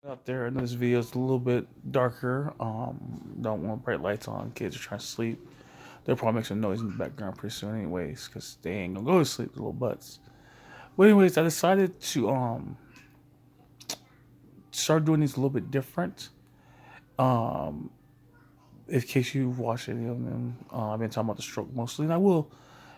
Out there, and this video is a little bit darker. Don't want bright lights on. Kids are trying to sleep. They'll probably make some noise in the background pretty soon, anyways, because they ain't gonna go to sleep, the little butts. But anyways, I decided to start doing these a little bit different. Um, in case you've watched any of them, I've been talking about the stroke mostly, and I will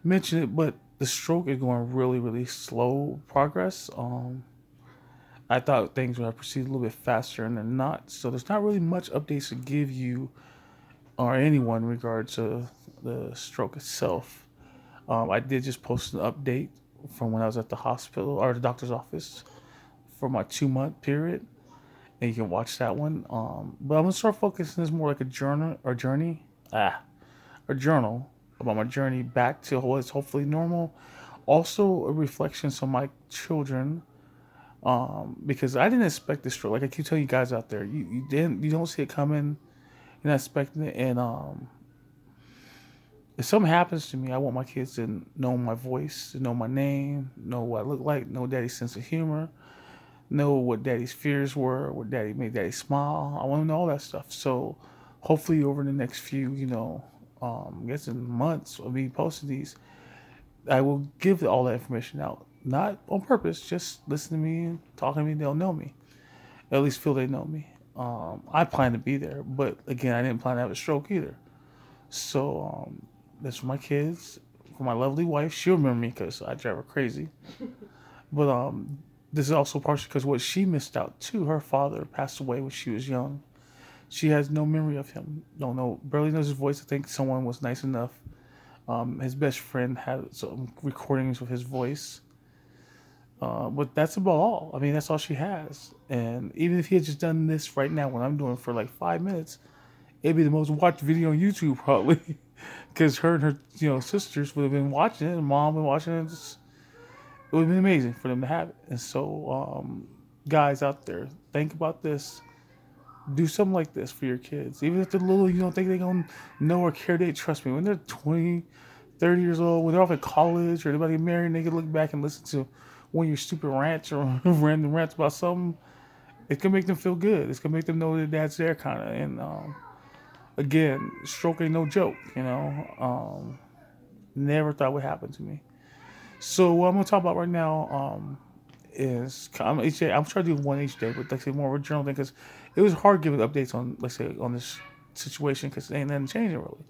mention it. But the stroke is going really, really slow progress. I thought things would have proceeded a little bit faster, and they're not. So there's not really much updates to give you or anyone in regards to the stroke itself. I did just post an update from when I was at the hospital or the doctor's office for my 2 month period, and you can watch that one. But I'm gonna start focusing this more like a a journal about my journey back to what is hopefully normal. Also, a reflection on my children, because I didn't expect this stroke. Like I keep telling you guys out there, you don't see it coming, you're not expecting it, and if something happens to me, I want my kids to know my voice, to know my name, know what I look like, know daddy's sense of humor, know what daddy's fears were, what daddy made daddy smile. I want to know all that stuff. So hopefully over the next few, I guess in months of me posting these, I will give all that information out. Not on purpose, just listen to me, talk to me, they'll know me. At least feel they know me. I plan to be there, but again, I didn't plan to have a stroke either. So that's for my kids, for my lovely wife. She'll remember me because I drive her crazy. But this is also partially because what she missed out too. Her father passed away when she was young. She has no memory of him. Don't know, barely knows his voice. I think someone was nice enough. His best friend had some recordings of his voice. But that's about all. I mean, that's all she has. And even if he had just done this right now, what I'm doing for like 5 minutes, it'd be the most watched video on YouTube probably, because her and her sisters would have been watching it, and mom would been watching it. It would have been amazing for them to have it. And so, guys out there, think about this. Do something like this for your kids, even if they're little. You don't think they're gonna know or care. They trust me when they're 20, 30 years old, when they're off at college or they're about to get married, and they can look back and listen to one of your stupid rants or random rants about something. It can make them feel good. It's gonna make them know that dad's there, kind of. And again, stroke ain't no joke. Never thought would happen to me. So what I'm gonna talk about right now is I'm trying to do one each day, but like I say more of a journal thing because it was hard giving updates on let's say on this situation because ain't nothing changing really.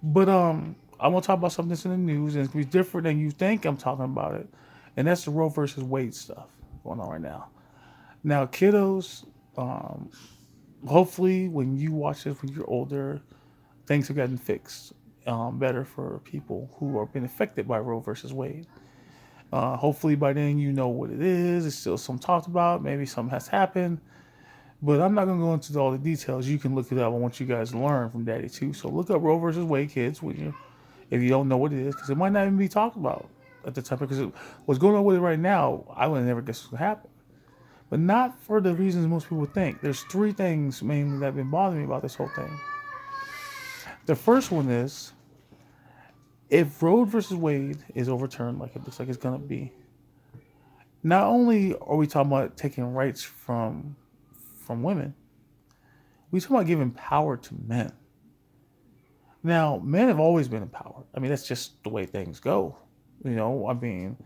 But I'm gonna talk about something that's in the news and it's gonna be different than you think I'm talking about it, and that's the Roe versus Wade stuff going on right now. Now, kiddos, um, hopefully when you watch this when you're older, things have gotten fixed better for people who are being affected by Roe versus Wade. Hopefully by then you know what it is. It's still some talked about. Maybe something has happened, but I'm not gonna go into all the details. You can look it up. I want you guys to learn from Daddy too. So look up Roe versus Wade, kids, when you if you don't know what it is, because it might not even be talked about at the time. Because what's going on with it right now, I would never guess what's gonna happen. But not for the reasons most people think. There's three things mainly that have been bothering me about this whole thing. The first one is if Roe versus Wade is overturned, like it looks like it's gonna be, not only are we talking about taking rights from women, we talking about giving power to men. Now, men have always been in power. I mean, that's just the way things go. I mean,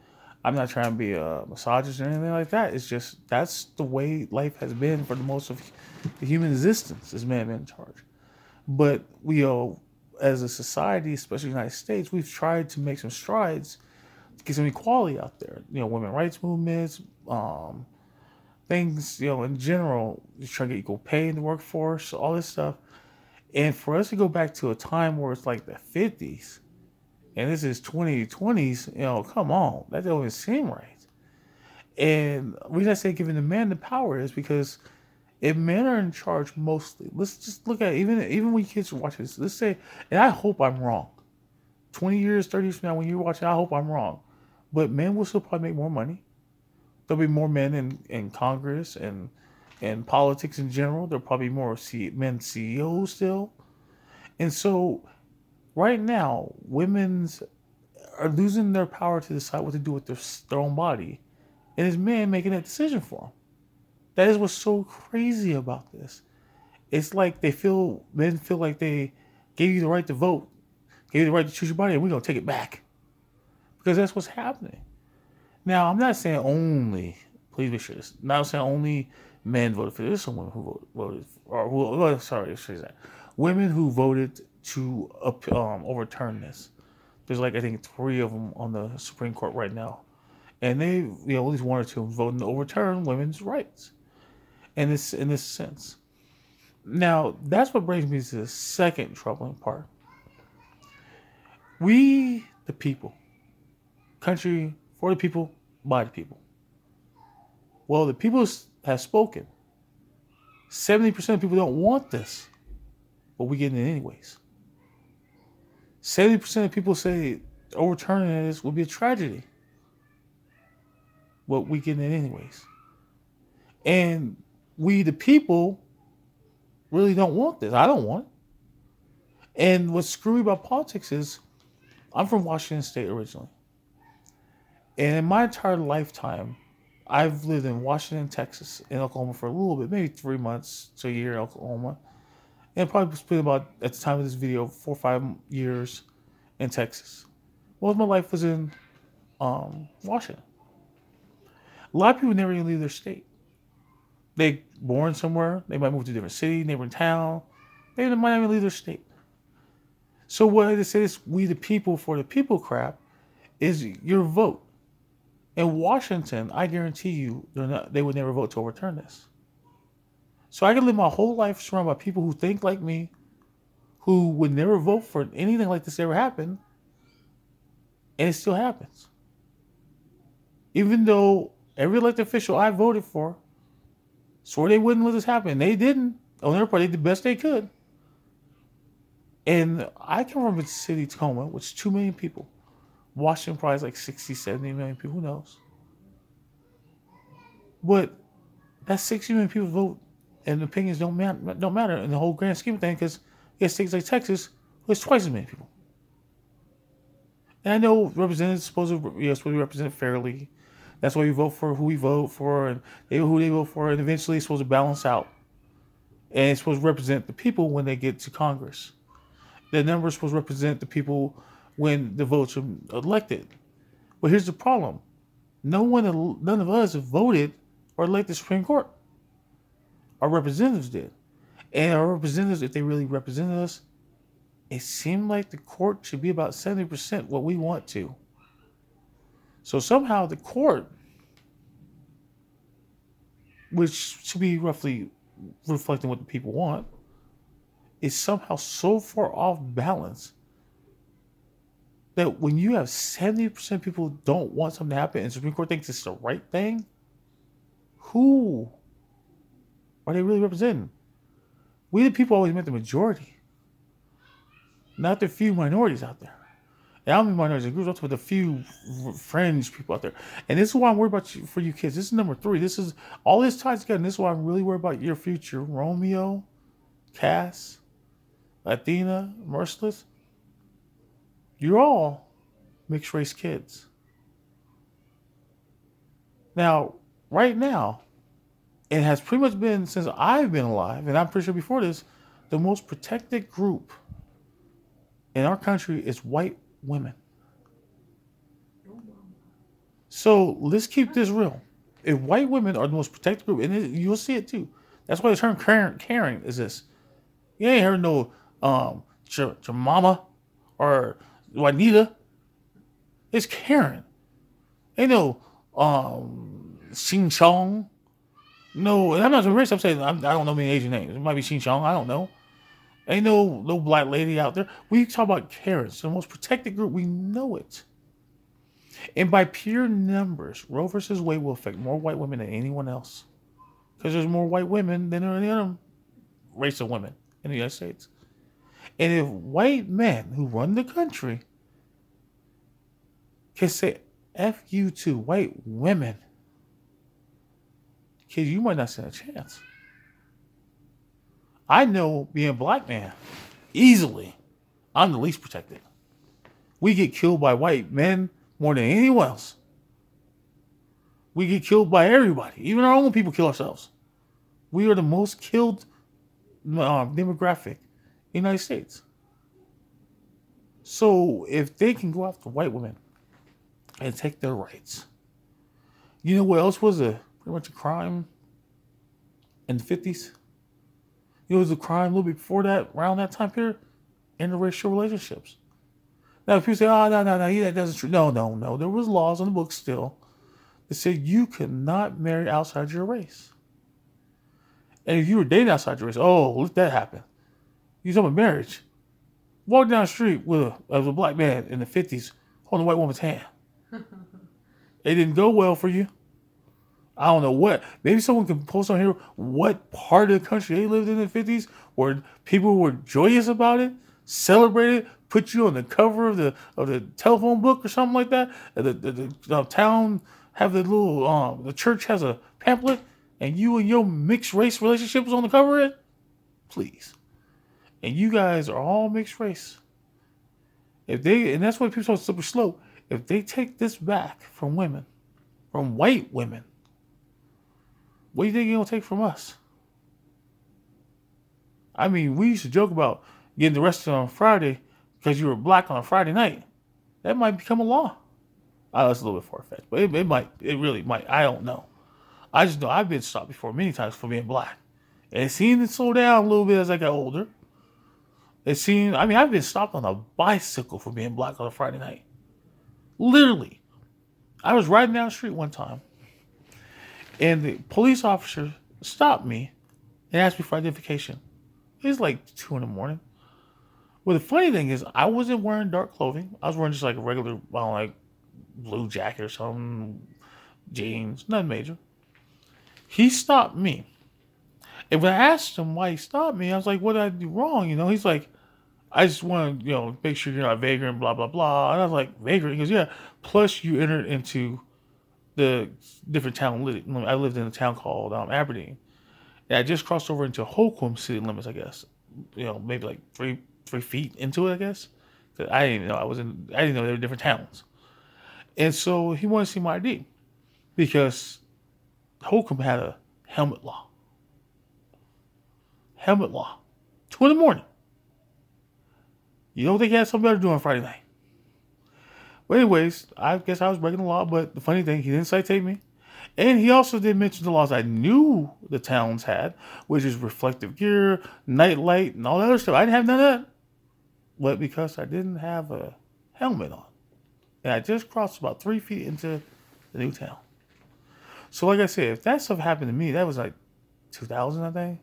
I'm not trying to be a misogynist or anything like that. It's just that's the way life has been for the most of the human existence. Is men been in charge? But as a society, especially the United States, we've tried to make some strides to get some equality out there. Women rights movements, things, in general, just trying to get equal pay in the workforce, all this stuff. And for us to go back to a time where it's like the 50s, and this is 2020s, come on, that doesn't seem right. And the reason I say giving the man the power is because if men are in charge mostly, let's just look at it, even when kids are watching this. Let's say, and I hope I'm wrong. 20 years, 30 years from now, when you're watching, I hope I'm wrong. But men will still probably make more money. There'll be more men in Congress and politics in general. There'll probably be more men CEOs still. And so right now, women's are losing their power to decide what to do with their own body, and it's men making that decision for them. That is what's so crazy about this. It's like men feel like they gave you the right to vote, gave you the right to choose your body, and we're gonna take it back because that's what's happening. Now, I'm not saying only. Please be sure this. Not saying only men voted for this. There's some women who voted, or who. Sorry, say that. Women who voted to overturn this. There's like I think three of them on the Supreme Court right now, and they, at least one or two voting to overturn women's rights. In this sense. Now, that's what brings me to the second troubling part. We, the people, country for the people, by the people. Well, the people have spoken. 70% of people don't want this, but we get it anyways. 70% of people say overturning this would be a tragedy, but we get it anyways. And we, the people, really don't want this. I don't want it. And what's screwy about politics is I'm from Washington State originally. And in my entire lifetime, I've lived in Washington, Texas, and Oklahoma for a little bit, maybe 3 months to a year in Oklahoma. And probably spent about, at the time of this video, 4 or 5 years in Texas. Most of my life was in Washington. A lot of people never even leave their state. They born somewhere. They might move to a different city, neighboring town. They might not even leave their state. So what they say is we the people for the people crap is your vote. In Washington, I guarantee you they would never vote to overturn this. So I can live my whole life surrounded by people who think like me, who would never vote for anything like this ever happen, and it still happens. Even though every elected official I voted for swore they wouldn't let this happen. They didn't. On their part, they did the best they could. And I come from a city, Tacoma, which is 2 million people. Washington probably is like 60, 70 million people. Who knows? But that 60 million people vote, and opinions don't matter in the whole grand scheme of things, because in states like Texas, there's twice as many people. And I know representatives supposed to be represented fairly. That's why we vote for who we vote for, and who they vote for, and eventually it's supposed to balance out. And it's supposed to represent the people when they get to Congress. The number is supposed to represent the people when the votes are elected. But here's the problem. None of us have voted or elected the Supreme Court. Our representatives did. And our representatives, if they really represented us, it seemed like the court should be about 70% what we want to. So somehow the court, which should be roughly reflecting what the people want, is somehow so far off balance that when you have 70% of people who don't want something to happen and the Supreme Court thinks it's the right thing, who are they really representing? We the people always meant the majority, not the few minorities out there. And I don't mean minorities and groups, I'm talking about the few fringe people out there. And this is why I'm worried about you, for you kids. This is number 3. This is all this ties together, and this is why I'm really worried about your future. Romeo, Cass, Latina, Merciless, you're all mixed race kids. Now, right now, it has pretty much been since I've been alive, and I'm pretty sure before this, the most protected group in our country is white women. So let's keep this real. If white women are the most protected group, and you'll see it too. That's why the term Karen is this. You ain't heard no Jemima or Juanita. It's Karen. Ain't no Xing Chong. No, and I'm not rich. I'm saying I don't know many Asian names. It might be Xing Chong. I don't know. Ain't no black lady out there. We talk about Karens, the most protected group. We know it. And by pure numbers, Roe versus Wade will affect more white women than anyone else. Because there's more white women than there are any other race of women in the United States. And if white men who run the country can say F you to white women, kids, you might not stand a chance. I know being a black man, easily, I'm the least protected. We get killed by white men more than anyone else. We get killed by everybody. Even our own people kill ourselves. We are the most killed demographic in the United States. So if they can go after white women and take their rights, you know what else was a pretty much a crime in the 50s? It was a crime a little bit before that, around that time period, interracial relationships. Now, people say, "Oh, no, that doesn't true." No, no, no. There was laws on the books still that said you could not marry outside your race. And if you were dating outside your race, oh, let that happen. You talking about marriage? Walk down the street with a black man in the 50s holding a white woman's hand. It didn't go well for you. I don't know what. Maybe someone can post on here what part of the country they lived in the 50s where people were joyous about it, celebrated, put you on the cover of the telephone book or something like that. The town have the little the church has a pamphlet and you and your mixed race relationship was on the cover of it. Please. And you guys are all mixed race. If they and that's why people are super slow. If they take this back from women, from white women, what do you think you're gonna take from us? I mean, we used to joke about getting arrested on Friday because you were black on a Friday night. That might become a law. That's a little bit far fetched, but it might. It really might. I don't know. I just know I've been stopped before many times for being black, and it seemed to slow down a little bit as I got older. It seemed. I mean, I've been stopped on a bicycle for being black on a Friday night. Literally, I was riding down the street one time, and the police officer stopped me and asked me for identification. It was like 2 in the morning. Well, the funny thing is, I wasn't wearing dark clothing. I was wearing just like a regular, I don't know, like blue jacket or something, jeans, nothing major. He stopped me. And when I asked him why he stopped me, I was like, what did I do wrong? You know, he's like, I just want to, make sure you're not vagrant, blah, blah, blah. And I was like, vagrant? He goes, yeah. Plus, you entered into the different town. I lived in a town called Aberdeen. And I just crossed over into Holcomb city limits, I guess. Maybe like 3 feet into it, I guess. 'Cause I didn't even know I didn't know there were different towns. And so he wanted to see my ID because Holcomb had a helmet law. Helmet law. 2 in the morning. You don't think he had something better to do on Friday night. But anyways, I guess I was breaking the law, but the funny thing, he didn't citate me. And he also did mention the laws I knew the towns had, which is reflective gear, night light, and all that other stuff. I didn't have none of that. But because I didn't have a helmet on. And I just crossed about 3 feet into the new town. So like I said, if that stuff happened to me, that was like 2000, I think.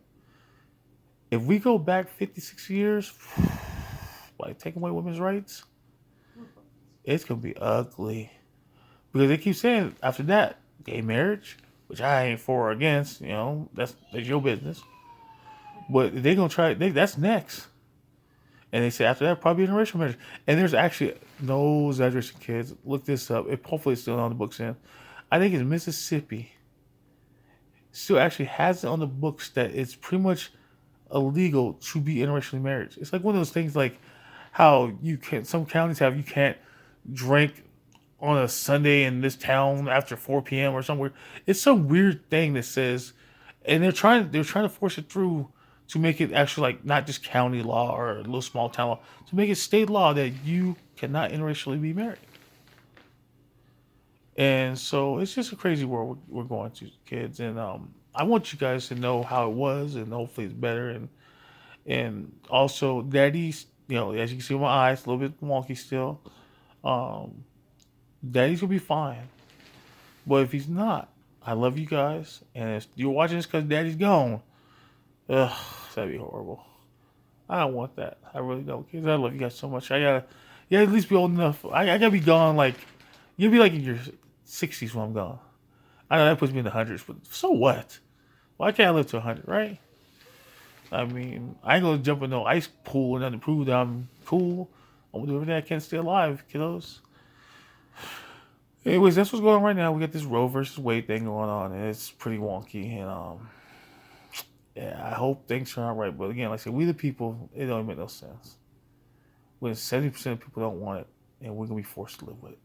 If we go back 56 years, like taking away women's rights, it's going to be ugly. Because they keep saying after that, gay marriage, which I ain't for or against, that's your business. But they're going to try, that's next. And they say after that, probably interracial marriage. And there's actually no exaggeration, kids. Look this up. Hopefully it's still on the books. I think it's Mississippi. Still actually has it on the books that it's pretty much illegal to be interracially married. It's like one of those things like how some counties have you can't drink on a Sunday in this town after 4 p.m. or somewhere. It's some weird thing that says, and they're trying to force it through to make it actually like not just county law or a little small town law, to make it state law that you cannot interracially be married. And so it's just a crazy world we're going to, kids. And I want you guys to know how it was, and hopefully it's better. And also, Daddy's, as you can see with my eyes, a little bit wonky still. Daddy's gonna be fine. But if he's not, I love you guys. And if you're watching this because Daddy's gone, that'd be horrible. I don't want that. I really don't, kids. I love you guys so much. You gotta at least be old enough. I gotta be gone. Like you'll be like in your 60s when I'm gone. I know that puts me in the hundreds, but so what? Why can't I live to 100, right? I mean, I ain't gonna jump in no ice pool and nothing to prove that I'm cool. I'm gonna do everything I can to stay alive, kiddos. Anyways, that's what's going on right now. We got this Roe versus Wade thing going on, and it's pretty wonky. And yeah, I hope things turn out right. But again, like I said, we the people, it don't make no sense. When 70% of people don't want it, and we're gonna be forced to live with it.